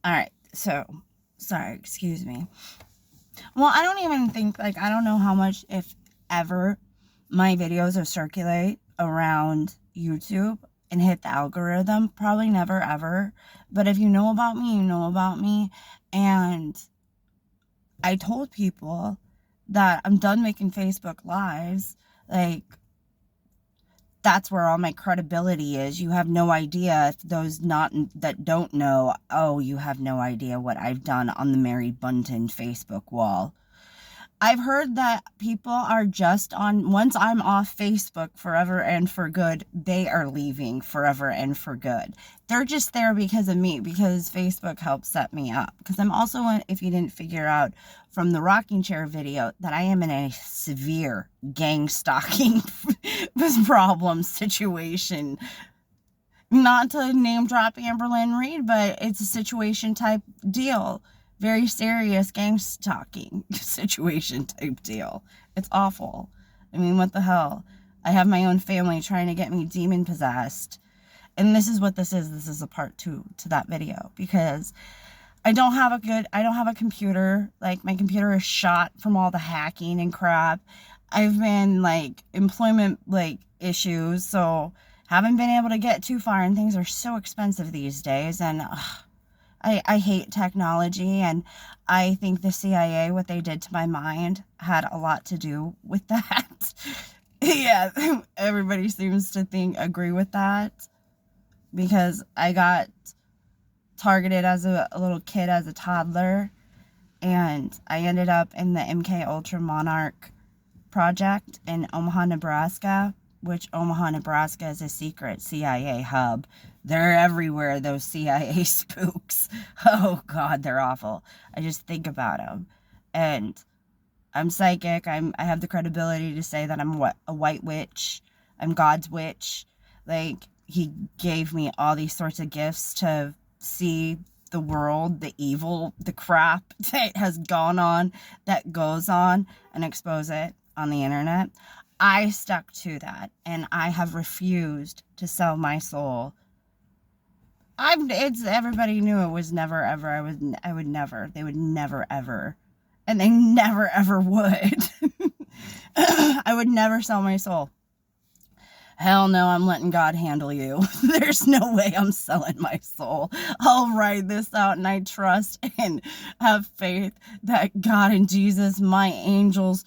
Alright, so, sorry, excuse me. Well, I don't even think, like, I don't know how much, if ever, my videos will circulate around YouTube and hit the algorithm. Probably never, ever. But if you know about me, you know about me. And I told people that I'm done making Facebook Lives. Like, that's where all my credibility is. You have no idea, if those that don't know, oh, you have no idea what I've done on the Mary Bunton Facebook wall. I've heard that people are just on, once I'm off Facebook forever and for good, they are leaving forever and for good. They're just there because of me, because Facebook helped set me up. Because I'm also, if you didn't figure out from the rocking chair video, that I am in a severe gang stalking problem situation. Not to name drop Amberlynn Reed, but it's a situation type deal. Very serious gang stalking situation type deal. It's awful. I mean, what the hell? I have my own family trying to get me demon possessed. And this is what this is. This is a part 2 to that video. Because I don't have a computer. Like, my computer is shot from all the hacking and crap. I've been, like, employment, like, issues. So, haven't been able to get too far. And things are so expensive these days. And, I hate technology, and I think the CIA, what they did to my mind, had a lot to do with that. Yeah, everybody seems to agree with that, because I got targeted as a little kid, as a toddler, and I ended up in the MK Ultra Monarch project in Omaha, Nebraska, which Omaha, Nebraska is a secret CIA hub. They're everywhere, those CIA spooks. Oh, God, they're awful. I just think about them. And I'm psychic. I have the credibility to say that I'm a white witch. I'm God's witch. Like, he gave me all these sorts of gifts to see the world, the evil, the crap that has gone on, that goes on, and expose it on the internet. I stuck to that, and I have refused to sell my soul. Everybody knew it was never ever. I would never. They would never ever, and they never ever would. I would never sell my soul. Hell no, I'm letting God handle you. There's no way I'm selling my soul. I'll ride this out, and I trust and have faith that God and Jesus, my angels,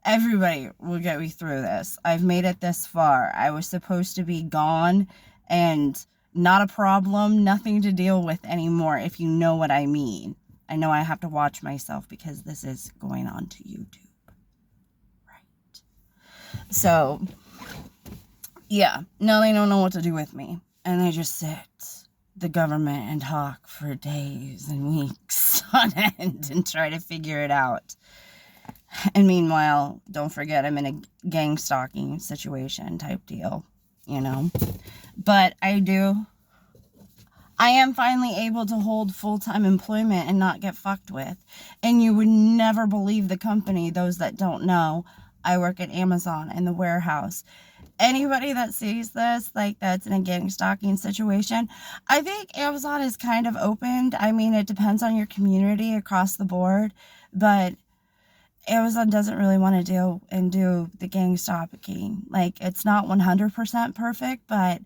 everybody will get me through this. I've made it this far. I was supposed to be gone and not a problem, nothing to deal with anymore, if you know what I mean. I know I have to watch myself because this is going on to YouTube. Right. So, yeah. Now they don't know what to do with me. And they just sit, the government, and talk for days and weeks on end and try to figure it out. And meanwhile, don't forget, I'm in a gang stalking situation type deal, you know. But I am finally able to hold full-time employment and not get fucked with. And you would never believe the company. Those that don't know, I work at Amazon in the warehouse. Anybody that sees this, like, that's in a gang stalking situation, I think Amazon is kind of opened. I mean, it depends on your community across the board, but Amazon doesn't really want to do the gang stalking. Like, it's not 100% perfect, but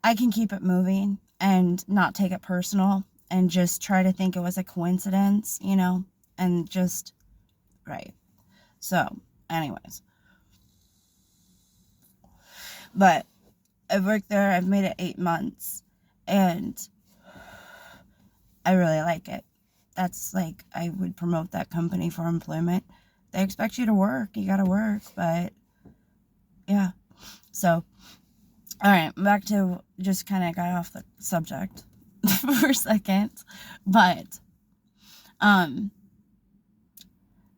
I can keep it moving and not take it personal and just try to think it was a coincidence, you know, and just, right. So, anyways. But I've worked there, I've made it 8 months, and I really like it. That's, like, I would promote that company for employment. They expect you to work. You gotta work, but yeah. So, all right, back to, just kind of got off the subject for a second, but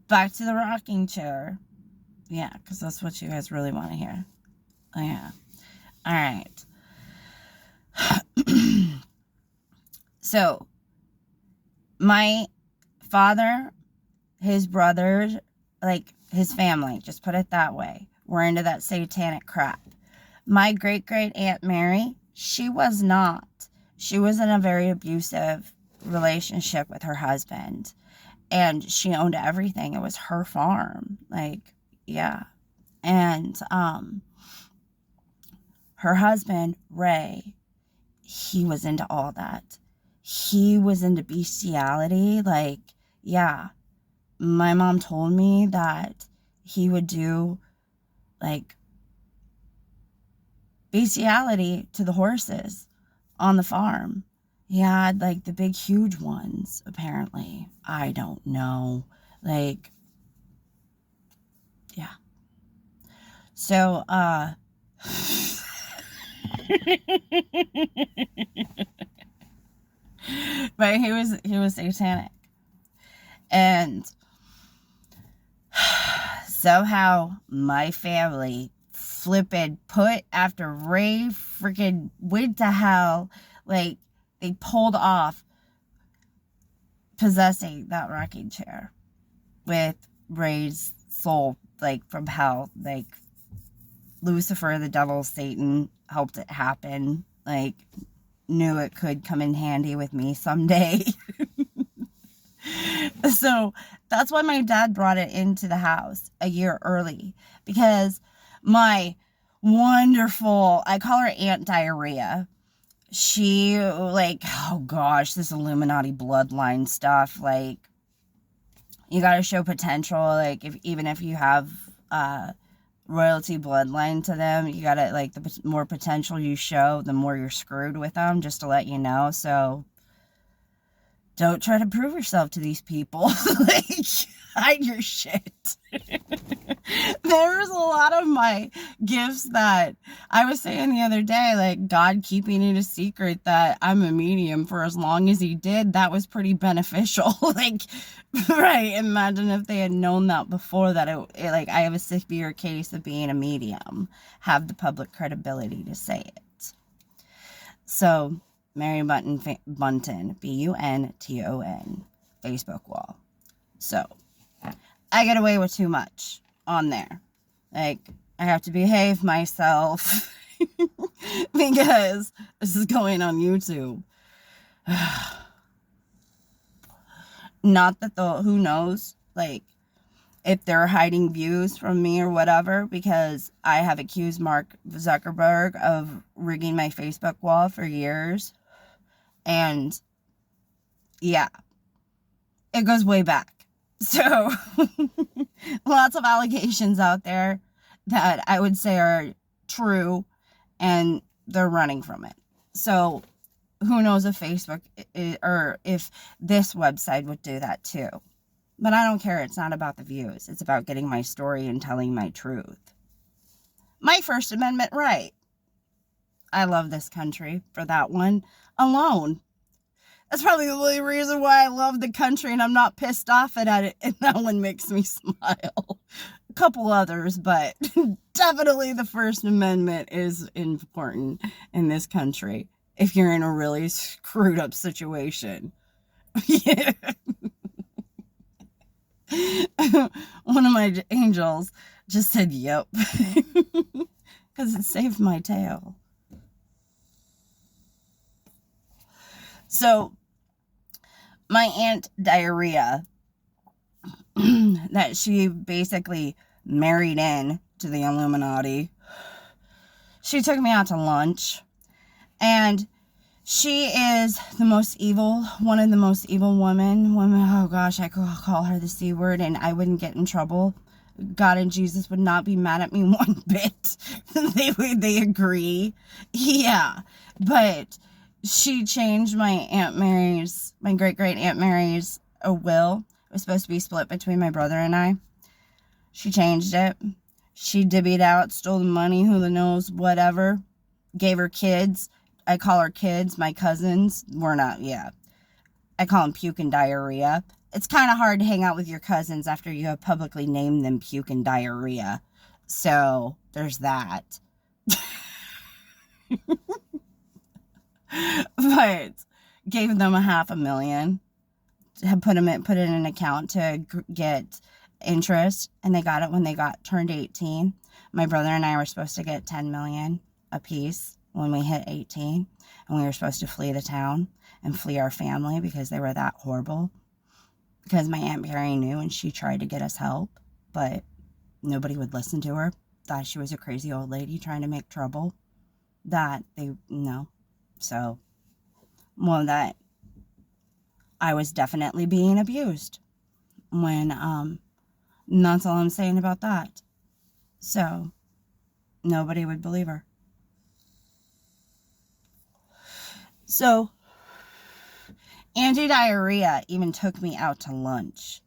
back to the rocking chair. Yeah, because that's what you guys really want to hear. Oh, yeah. All right. So, my father, his brothers, like, his family, just put it that way, were into that satanic crap. My great-great-aunt Mary, she was not. She was in a very abusive relationship with her husband. And she owned everything. It was her farm. Like, yeah. And her husband, Ray, he was into all that. He was into bestiality. Like, yeah. My mom told me that he would do, like, bestiality to the horses on the farm. He had, like, the big, huge ones, apparently. I don't know. Like, yeah. So, but he was satanic. And somehow my family flippin' put after Ray freaking went to hell, like, they pulled off possessing that rocking chair with Ray's soul, like, from hell. Like, Lucifer, the devil, Satan, helped it happen. Like, knew it could come in handy with me someday. So that's why my dad brought it into the house a year early, because my wonderful, I call her Aunt Diarrhea, she, like, oh gosh, this Illuminati bloodline stuff, like, you gotta show potential. Like, even if you have royalty bloodline to them, you gotta, like, the more potential you show, the more you're screwed with them, just to let you know. So don't try to prove yourself to these people. Like, hide your shit. There's a lot of my gifts that I was saying the other day, like, God keeping it a secret that I'm a medium for as long as he did, that was pretty beneficial. Like, right, imagine if they had known that before, that it like, I have a severe case of being a medium, have the public credibility to say it. So, Mary Bunton, Bunton, Bunton, Facebook wall. So, I get away with too much on there. Like, I have to behave myself because this is going on YouTube. Not that who knows, like, if they're hiding views from me or whatever, because I have accused Mark Zuckerberg of rigging my Facebook wall for years. And yeah, it goes way back. So, lots of allegations out there that I would say are true, and they're running from it. So, who knows if Facebook or if this website would do that too. But I don't care. It's not about the views. It's about getting my story and telling my truth. My First Amendment right. I love this country for that one alone. That's probably the only reason why I love the country and I'm not pissed off at it, and that one makes me smile. A couple others, but definitely the First Amendment is important in this country if you're in a really screwed up situation. Yeah. One of my angels just said, yep. Because it saved my tail. So, my Aunt Diarrhea, that she basically married in to the Illuminati, she took me out to lunch, and she is the most evil, one of the most evil women, oh gosh, I could call her the C word and I wouldn't get in trouble. God and Jesus would not be mad at me one bit. They agree. Yeah, but she changed my great-great Aunt Mary's will. It was supposed to be split between my brother and I. She changed it. She divvied out, stole the money, who knows, whatever. Gave her kids. I call her kids, my cousins. We're not, yeah. I call them puke and diarrhea. It's kind of hard to hang out with your cousins after you have publicly named them puke and diarrhea. So, there's that. But gave them $500,000, put it in an account to get interest, and they got it when they turned 18. My brother and I were supposed to get $10 million a piece, when we hit 18 and we were supposed to flee the town and flee our family because they were that horrible. Because my Aunt Mary knew and she tried to get us help, but nobody would listen to her. Thought she was a crazy old lady trying to make trouble. So, well, that I was definitely being abused when, and that's all I'm saying about that. So, nobody would believe her. So, anti-diarrhea even took me out to lunch.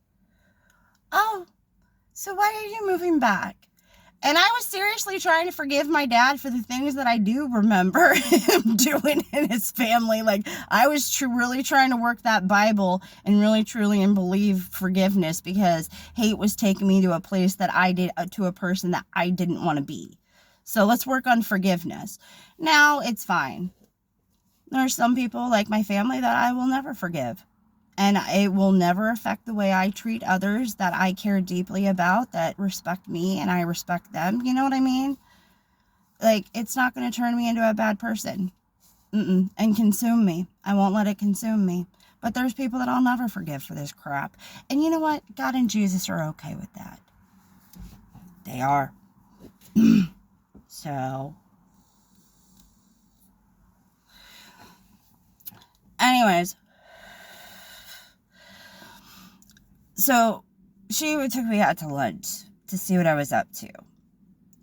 Oh, so why are you moving back? And I was seriously trying to forgive my dad for the things that I do remember him doing in his family. Like, I was really trying to work that Bible and really, truly, and believe forgiveness, because hate was taking me to a place that to a person that I didn't want to be. So let's work on forgiveness. Now, it's fine. There are some people, like my family, that I will never forgive. And it will never affect the way I treat others that I care deeply about, that respect me and I respect them. You know what I mean? Like, it's not going to turn me into a bad person and consume me. I won't let it consume me. But there's people that I'll never forgive for this crap. And you know what? God and Jesus are okay with that. They are. So, anyways. So, she took me out to lunch to see what I was up to.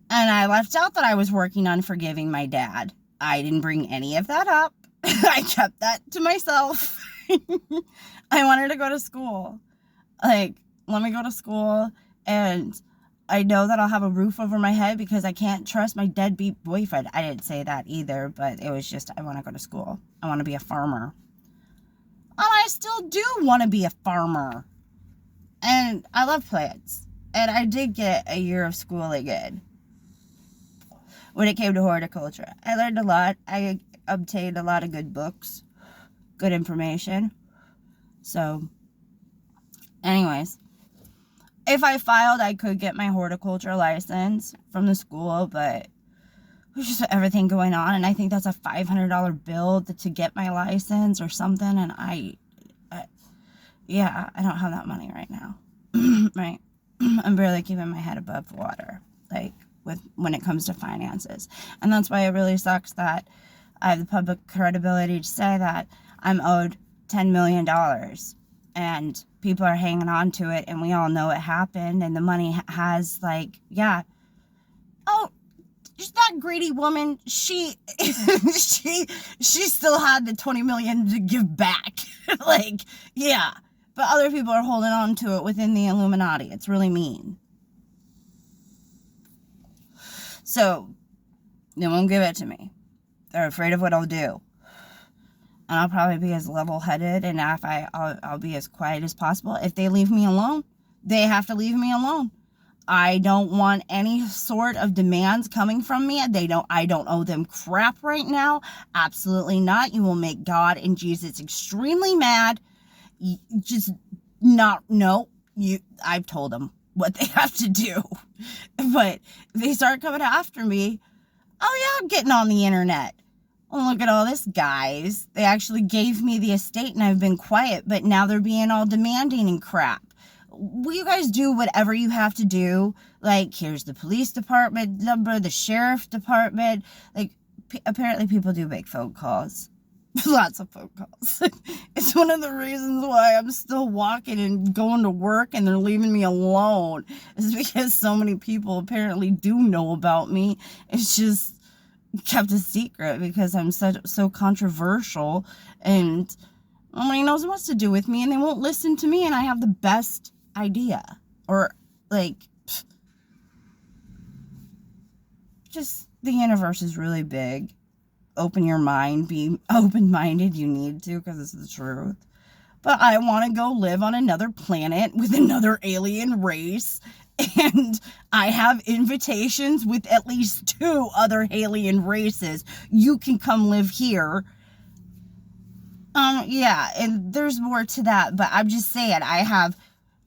And I left out that I was working on forgiving my dad. I didn't bring any of that up. I kept that to myself. I wanted to go to school. Like, let me go to school, and I know that I'll have a roof over my head because I can't trust my deadbeat boyfriend. I didn't say that either, but it was just, I want to go to school. I want to be a farmer. And I still do want to be a farmer. And I love plants. And I did get a year of schooling in when it came to horticulture. I learned a lot. I obtained a lot of good books, good information. So, anyways, if I filed, I could get my horticulture license from the school, but there's just everything going on. And I think that's a $500 bill to get my license or something. And I don't have that money right now. Right? I'm barely keeping my head above water, like, when it comes to finances. And that's why it really sucks that I have the public credibility to say that I'm owed $10 million. And people are hanging on to it, and we all know it happened, and the money has, like, yeah. Oh, just that greedy woman, she still had the $20 million to give back. Like, yeah. But other people are holding on to it within the Illuminati. It's really mean. So, they won't give it to me. They're afraid of what I'll do. And I'll probably be as level-headed, and I'll be as quiet as possible. If they leave me alone, they have to leave me alone. I don't want any sort of demands coming from me. I don't owe them crap right now. Absolutely not. You will make God and Jesus extremely mad. I've told them what they have to do. But if they start coming after me, oh yeah, I'm getting on the internet. Oh, look at all this, guys. They actually gave me the estate and I've been quiet, but now they're being all demanding and crap. Will you guys do whatever you have to do? Like, here's the police department number, the sheriff department. Like, apparently people do make phone calls. Lots of phone calls. It's one of the reasons why I'm still walking and going to work and they're leaving me alone. It's because so many people apparently do know about me. It's just kept a secret because I'm so controversial, and nobody knows what to do with me, and they won't listen to me, and I have the best idea. Or, like, just the universe is really big. Open your mind, be open-minded, you need to, because it's the truth. But I want to go live on another planet with another alien race, and I have invitations with at least 2 other alien races. You can come live here. Yeah, and there's more to that, but I'm just saying, I have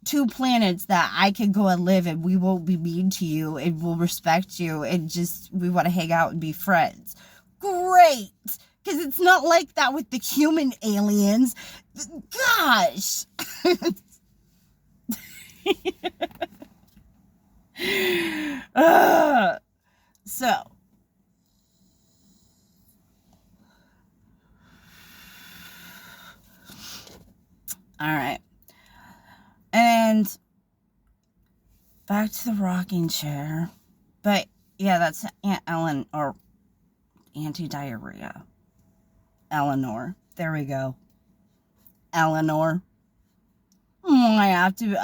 2 planets that I could go and live in. We won't be mean to you, and we'll respect you, and just, we want to hang out and be friends. great. Because it's not like that with the human aliens. Gosh. So. All right. And back to the rocking chair. But yeah, that's Aunt Ellen, or anti-diarrhea. Eleanor. There we go. Eleanor. I have to,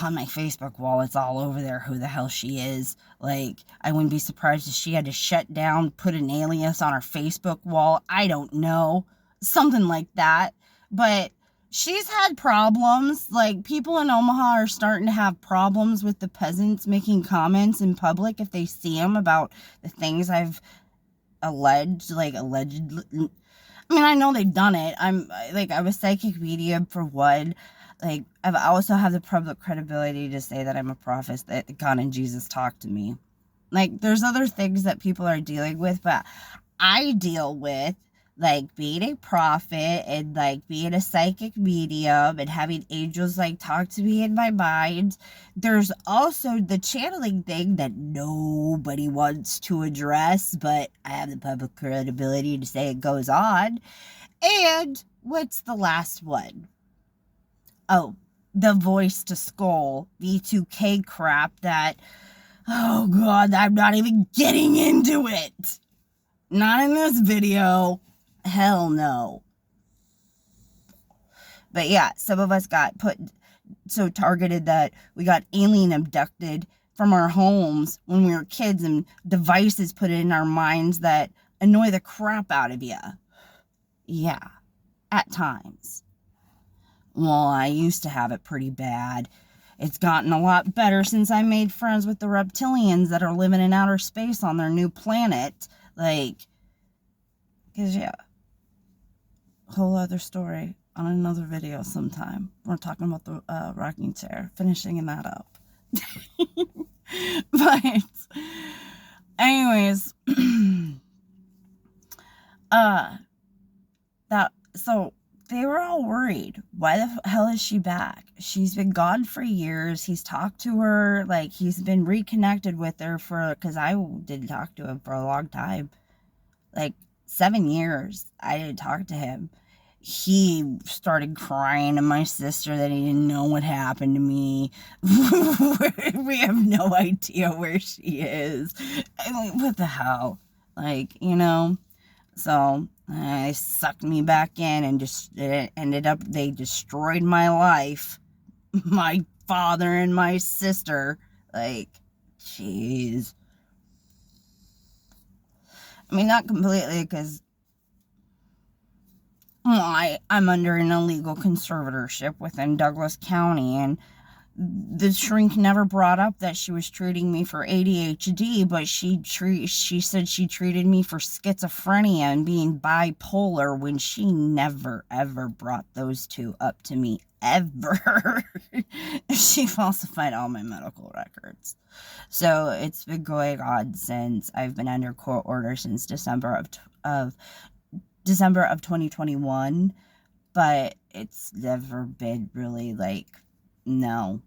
on my Facebook wall, it's all over there who the hell she is. Like, I wouldn't be surprised if she had to shut down, put an alias on her Facebook wall. I don't know. Something like that. But she's had problems. Like, people in Omaha are starting to have problems with the peasants making comments in public if they see them about the things I've allegedly. I mean, I know they've done it. I was psychic medium for one. Like, I also have the public credibility to say that I'm a prophet, that God and Jesus talk to me. Like, there's other things that people are dealing with, but I deal with, like, being a prophet and, like, being a psychic medium and having angels, like, talk to me in my mind. There's also the channeling thing that nobody wants to address, but I have the public credibility to say it goes on. And what's the last one? Oh, the voice to skull, V2K crap that, oh God, I'm not even getting into it. Not in this video. Hell no. But yeah, some of us got so targeted that we got alien abducted from our homes when we were kids, and devices put in our minds that annoy the crap out of you. Yeah, at times. Well, I used to have it pretty bad. It's gotten a lot better since I made friends with the reptilians that are living in outer space on their new planet. Like, because, yeah, whole other story on another video sometime. We're talking about the rocking chair, finishing that up. But, anyways, so they were all worried. Why the hell is she back? She's been gone for years. He's talked to her, like, he's been reconnected with her because I didn't talk to him for a long time. Like, 7 years, I didn't talk to him. He started crying to my sister that he didn't know what happened to me. We have no idea where she is. I mean, what the hell? Like, you know? So, they sucked me back in and just, it ended up, they destroyed my life. My father and my sister. Like, jeez. I mean, not completely, because I'm under an illegal conservatorship within Douglas County, and the shrink never brought up that she was treating me for ADHD, but she said she treated me for schizophrenia and being bipolar, when she never, ever brought those two up to me, ever. She falsified all my medical records. So it's been going on since I've been under court order since December of 2021, but it's never been really like, no.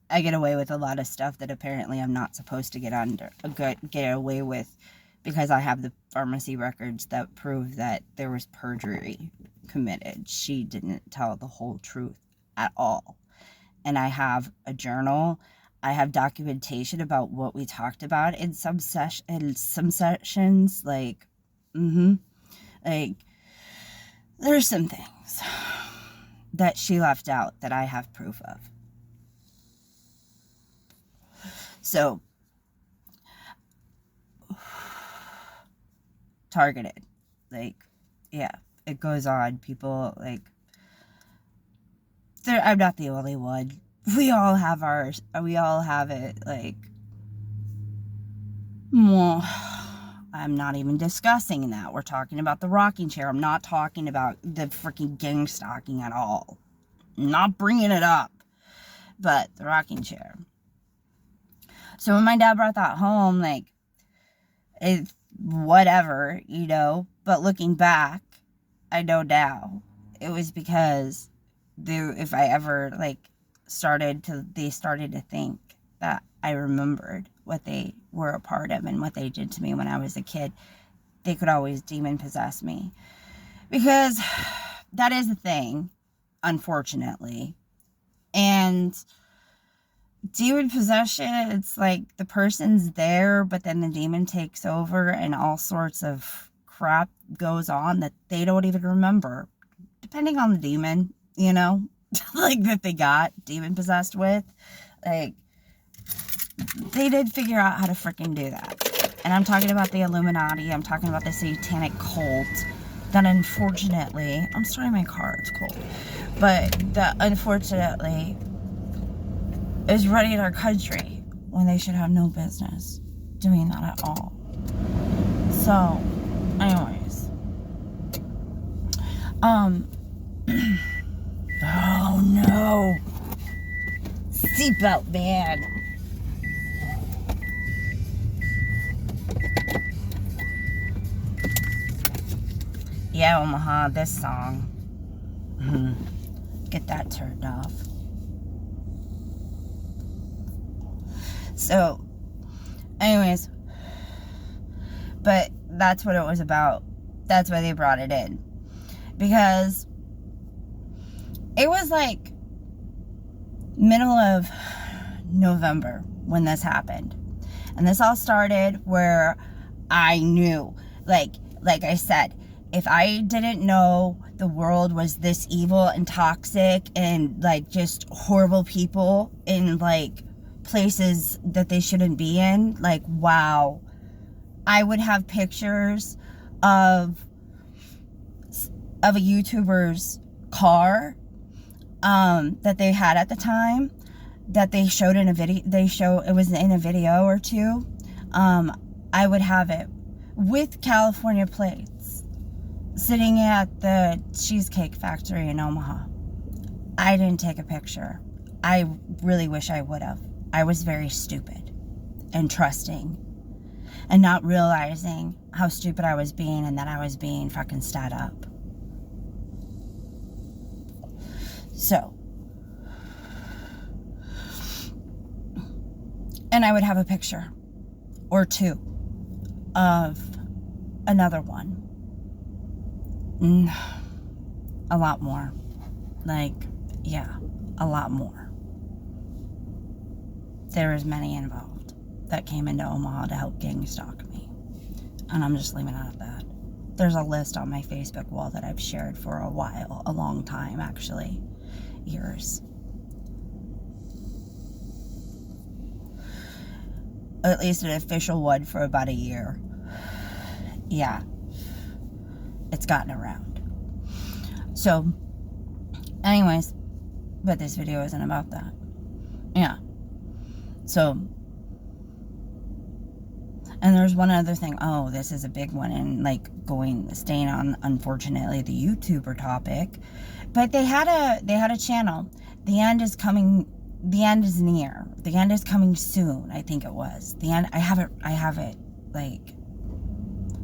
I get away with a lot of stuff that apparently I'm not supposed to get away with, because I have the pharmacy records that prove that there was perjury committed. She didn't tell the whole truth at all. And I have a journal. I have documentation about what we talked about in some sessions. Like, like, there's some things that she left out that I have proof of. So, targeted. Like, yeah, it goes on. People, like, I'm not the only one. We all have ours. We all have it. Like, well, I'm not even discussing that. We're talking about the rocking chair. I'm not talking about the freaking gang stalking at all. I'm not bringing it up. But the rocking chair. So when my dad brought that home, like, whatever, you know. But looking back, I know now it was because if I ever like they started to think that I remembered what they were a part of and what they did to me when I was a kid. They could always demon possess me, because that is a thing, unfortunately. And demon possession, it's like the person's there, but then the demon takes over and all sorts of crap goes on that they don't even remember, depending on the demon, you know, like that they got demon possessed with. Like, they did figure out how to freaking do that. And I'm talking about the Illuminati. I'm talking about the satanic cult that unfortunately, I'm starting my car, it's cold, but that unfortunately is running our country when they should have no business doing that at all. So, anyways. Oh no. Seatbelt man. Yeah, Omaha, this song. Get that turned off. So, anyways, but that's what it was about. That's why they brought it in. Because it was like middle of November when this happened. And this all started where I knew, like I said, if I didn't know the world was this evil and toxic and like just horrible people in like places that they shouldn't be in, like, wow, I would have pictures of a YouTuber's car that they had at the time, that they showed in a video. It was in a video or two. I would have it with California plates sitting at the Cheesecake Factory in Omaha. I didn't take a picture. I really wish I would have. I was very stupid and trusting and not realizing how stupid I was being and that I was being fucking stat up. So, and I would have a picture or two of another one. A lot more. Like, yeah, a lot more. There was many involved that came into Omaha to help gang stalk me. And I'm just leaving it at that. There's a list on my Facebook wall that I've shared for a while, a long time actually. Years. At least an official one for about a year. Yeah. It's gotten around. So, anyways, but this video isn't about that. Yeah. So, and there's one other thing. Oh, this is a big one, and like staying on, unfortunately, the YouTuber topic. But they had a channel. The end is coming. The end is near. The end is coming soon. I think it was the end. I have it like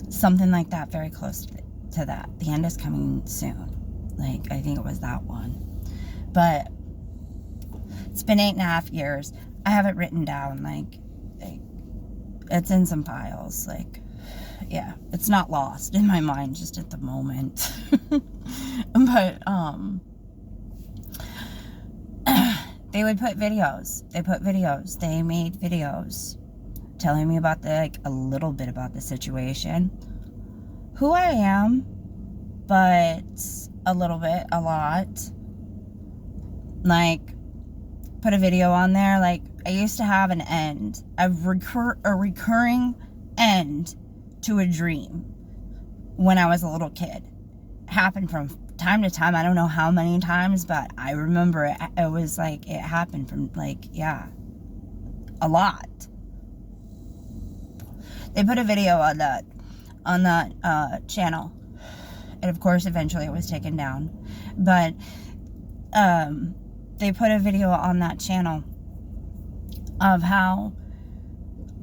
something like that, very close to that. The end is coming soon. Like, I think it was that one. But it's been 8.5 years. I have it written down. Like it's in some files. Like, yeah, it's not lost in my mind just at the moment. But they would put videos. They made videos telling me about a little bit about the situation, who I am, but a lot. Like, put a video on there. Like, I used to have an end, a recurring end to a dream when I was a little kid. Happened from time to time. I don't know how many times, but I remember it. It was like, it happened from yeah, a lot. They put a video on that channel, and of course eventually it was taken down, but they put a video on that channel of how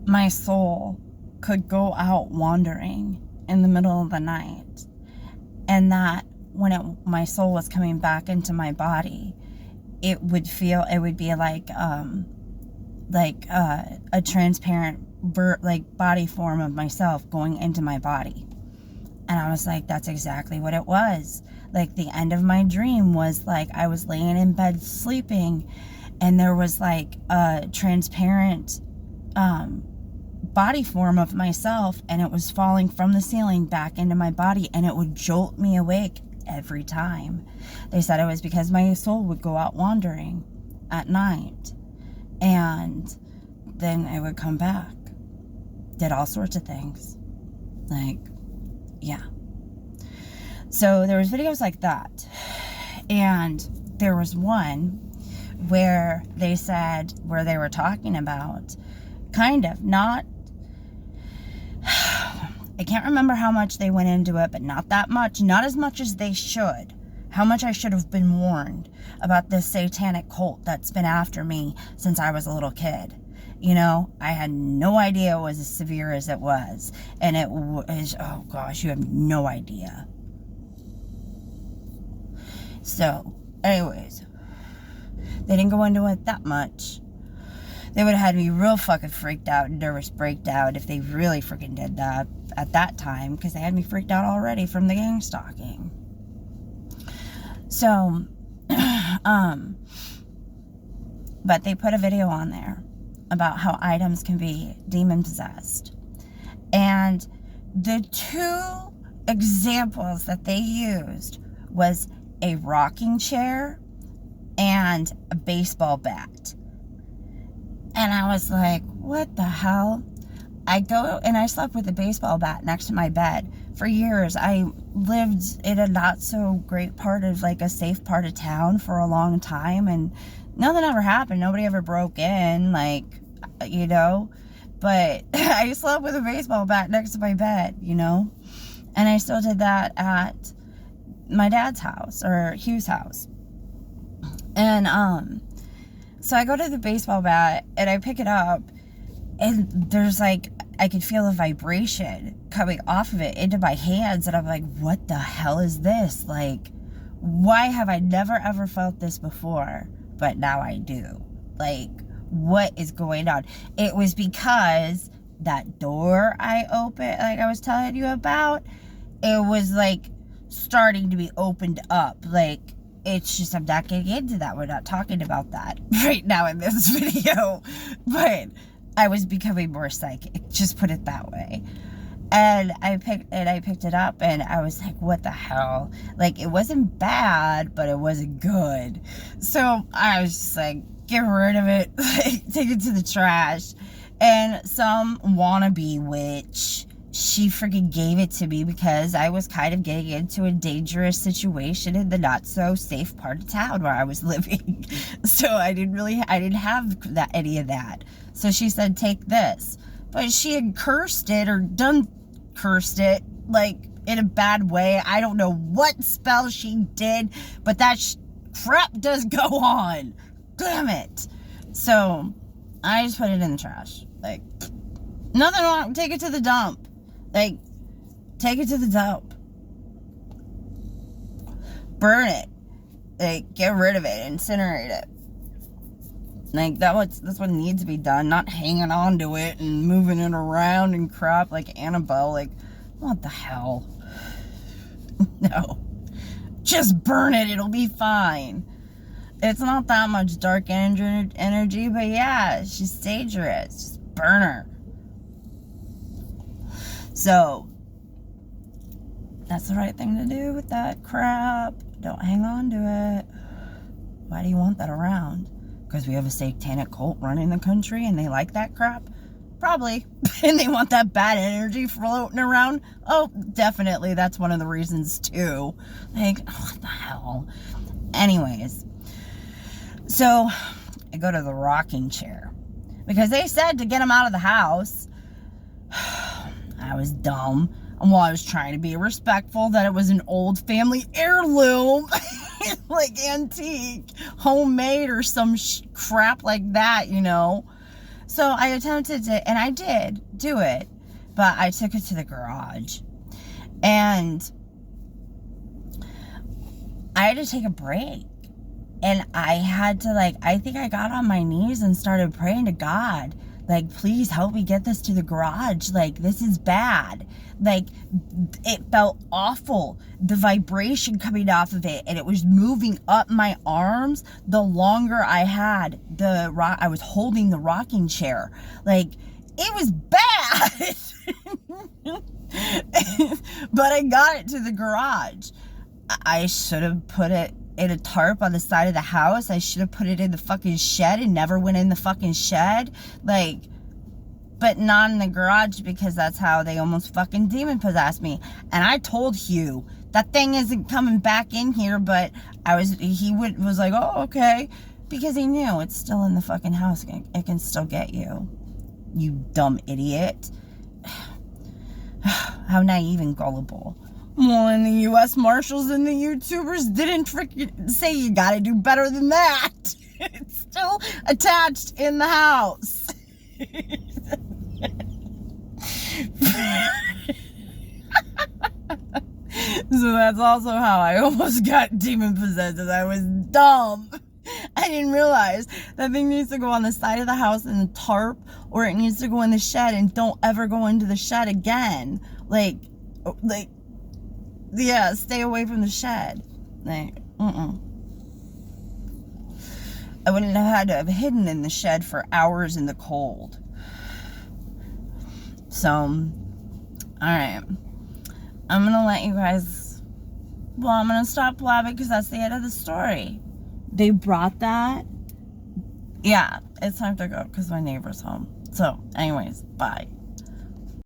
my soul could go out wandering in the middle of the night, and that when my soul was coming back into my body, it would be like a transparent body form of myself going into my body. And I was like, that's exactly what it was. Like, the end of my dream was like I was laying in bed sleeping, and there was like a transparent body form of myself, and it was falling from the ceiling back into my body, and it would jolt me awake every time. They said it was because my soul would go out wandering at night, and then it would come back. Did all sorts of things. Like, yeah. So there was videos like that, and there was one where they were talking about kind of not, I can't remember how much they went into it, but not that much, not as much as they should. How much I should have been warned about this satanic cult that's been after me since I was a little kid. You know, I had no idea it was as severe as it was. And it was, oh gosh, you have no idea. So, anyways, they didn't go into it that much. They would have had me real fucking freaked out and nervous breakdown if they really freaking did that at that time, because they had me freaked out already from the gang stalking. So, but they put a video on there about how items can be demon possessed. And the two examples that they used was a rocking chair and a baseball bat. And I was like, what the hell? I go and I slept with a baseball bat next to my bed. For years, I lived in a not so great part of, like, a safe part of town for a long time, and nothing ever happened. Nobody ever broke in, like, you know, but I slept with a baseball bat next to my bed, you know, and I still did that at my dad's house, or Hugh's house. And so I go to the baseball bat and I pick it up, and there's like, I could feel a vibration coming off of it into my hands, and I'm like, what the hell is this? Like, why have I never ever felt this before? But now I do. Like, what is going on? It was because that door I opened, like I was telling you about, it was like starting to be opened up. Like, it's just, I'm not getting into that. We're not talking about that right now in this video. But I was becoming more psychic, just put it that way. And I picked it up, and I was like, what the hell? Like, it wasn't bad, but it wasn't good. So I was just like, get rid of it, like, take it to the trash. And some wannabe witch, she freaking gave it to me because I was kind of getting into a dangerous situation in the not so safe part of town where I was living. So I didn't have any of that. So she said, take this. But she had cursed it, or cursed it, like, in a bad way. I don't know what spell she did, but that crap does go on. Damn it. So I just put it in the trash. Like, nothing wrong. Take it to the dump. Like, take it to the dump. Burn it. Like, get rid of it. Incinerate it. Like, that's what needs to be done. Not hanging on to it and moving it around and crap like Annabelle. Like, what the hell? No. Just burn it. It'll be fine. It's not that much dark energy, but yeah, she's dangerous. Just burn her. So, that's the right thing to do with that crap. Don't hang on to it. Why do you want that around? Because we have a satanic cult running the country and they like that crap? Probably. And they want that bad energy floating around? Oh, definitely. That's one of the reasons, too. Like, oh, what the hell? Anyways. So, I go to the rocking chair. Because they said to get him out of the house. I was dumb. Well, I was trying to be respectful that it was an old family heirloom. Like antique, homemade, or some crap like that, you know. So I attempted to, and I did do it. but I took it to the garage. And I had to take a break. And I had to, like, I think I got on my knees and started praying to God. Like, please help me get this to the garage. Like, this is bad. Like, it felt awful. The vibration coming off of it. And it was moving up my arms the longer I had I was holding the rocking chair. Like, it was bad. But I got it to the garage. I should have put it in a tarp on the side of the house. I should have put it in the fucking shed and never went in the fucking shed. Like, but not in the garage, because that's how they almost fucking demon possessed me. And I told Hugh, that thing isn't coming back in here, but he was like, oh, okay. Because he knew it's still in the fucking house. It can still get you. You dumb idiot. How naive and gullible. Well, and the U.S. Marshals and the YouTubers didn't freaking say you gotta do better than that. It's still attached in the house. So that's also how I almost got demon possessed, as I was dumb. I didn't realize that thing needs to go on the side of the house in a tarp, or it needs to go in the shed, and don't ever go into the shed again. Like, yeah, stay away from the shed. Like, I wouldn't have had to have hidden in the shed for hours in the cold. So, alright. I'm gonna let you guys, I'm gonna stop blabbing, because that's the end of the story. They brought that. Yeah, it's time to go, because my neighbor's home. So, anyways, bye.